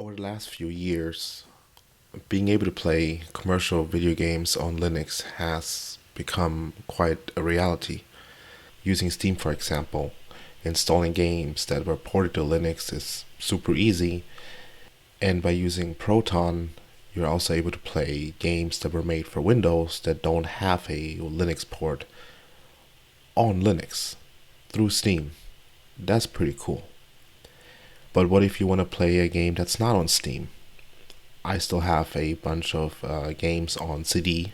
Over the last few years, being able to play commercial video games on Linux has become quite a reality. Using Steam, for example, installing games that were ported to Linux is super easy, and by using Proton, you're also able to play games that were made for Windows that don't have a Linux port on Linux through Steam. That's pretty cool. But what if you want to play a game that's not on Steam? I still have a bunch of games on CD,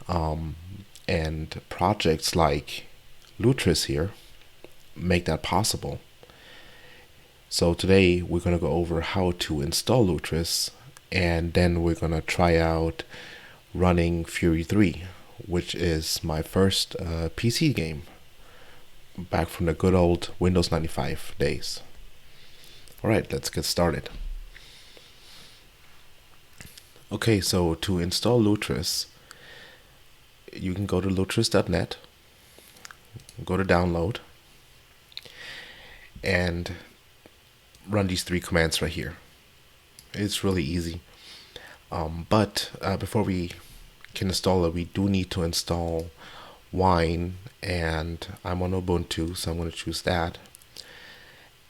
and projects like Lutris here make that possible. So today we're going to go over how to install Lutris, and then we're going to try out running Fury3, which is my first PC game back from the good old Windows 95 days. Alright, let's get started. Okay, so to install Lutris, you can go to lutris.net, go to download, and run these 3 commands right here. It's really easy. But before we can install it, we do need to install Wine, and I'm on Ubuntu, so I'm going to choose that.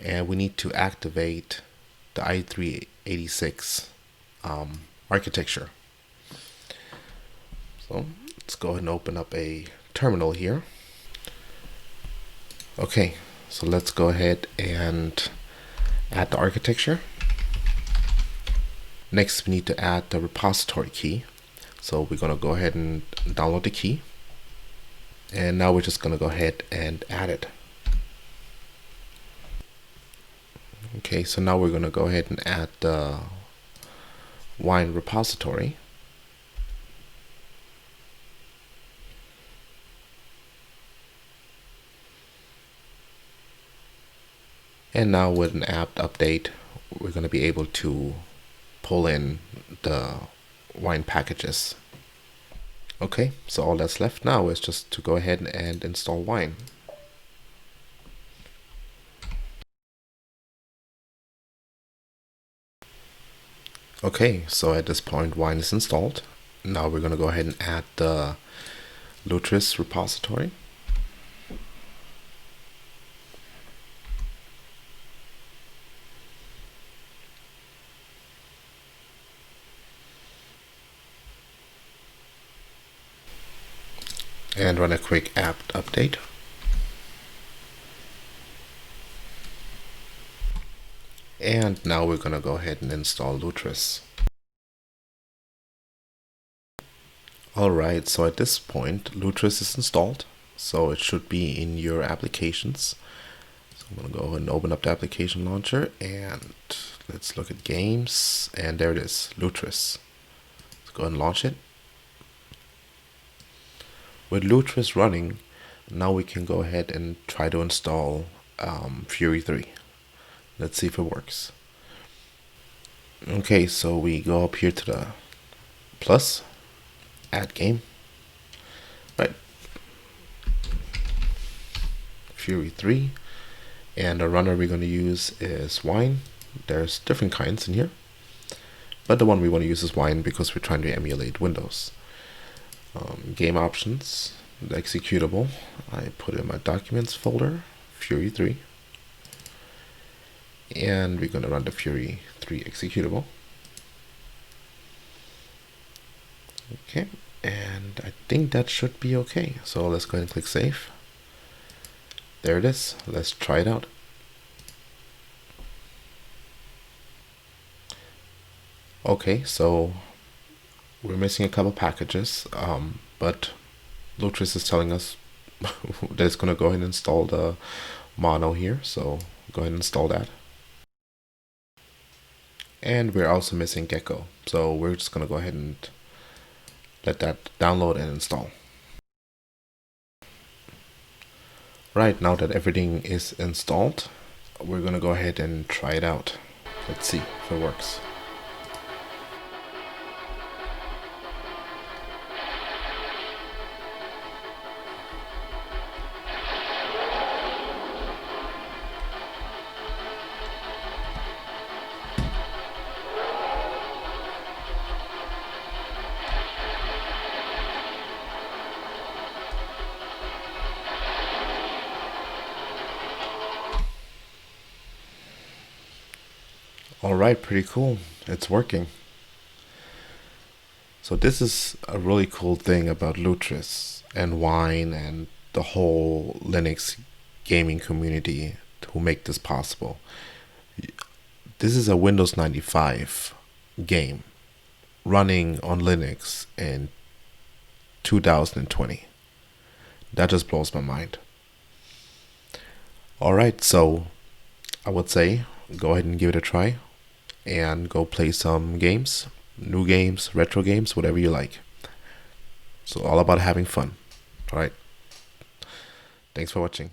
And we need to activate the i386 architecture. So let's go ahead and open up a terminal here. Okay, so let's go ahead and add the architecture. Next, we need to add the repository key. So we're going to go ahead and download the key. And now we're just going to go ahead and add it. Okay, so now we're going to go ahead and add the Wine repository. And now with an apt update, we're going to be able to pull in the Wine packages. Okay, so all that's left now is just to go ahead and install Wine. Okay, so at this point Wine is installed. Now we're going to go ahead and add the Lutris repository. And run a quick apt update. And now we're going to go ahead and install Lutris. Alright, so at this point Lutris is installed, so it should be in your applications. So I'm going to go ahead and open up the application launcher, and let's look at games, and there it is, Lutris. Let's go ahead and launch it. With Lutris running, now we can go ahead and try to install Fury3. Let's see if it works. Okay, so we go up here to the plus, add game, right, Fury3, and the runner we're going to use is Wine. There's different kinds in here, but the one we want to use is Wine because we're trying to emulate Windows. Game options, the executable, I put in my documents folder, Fury3. And we're going to run the Fury3 executable. Okay, and I think that should be okay. So let's go ahead and click save. There it is. Let's try it out. Okay, so we're missing a couple packages, but Lutris is telling us that it's going to go ahead and install the mono here. So go ahead and install that. And we're also missing Gecko, so we're just going to go ahead and let that download and install. Right, now that everything is installed, we're going to go ahead and try it out. Let's see if it works. Alright, pretty cool. It's working. So this is a really cool thing about Lutris and Wine and the whole Linux gaming community who make this possible. This is a Windows 95 game running on Linux in 2020. That just blows my mind. Alright, so I would say go ahead and give it a try and go play some games, new games, retro games, whatever you like. So all about having fun. Alright, thanks for watching.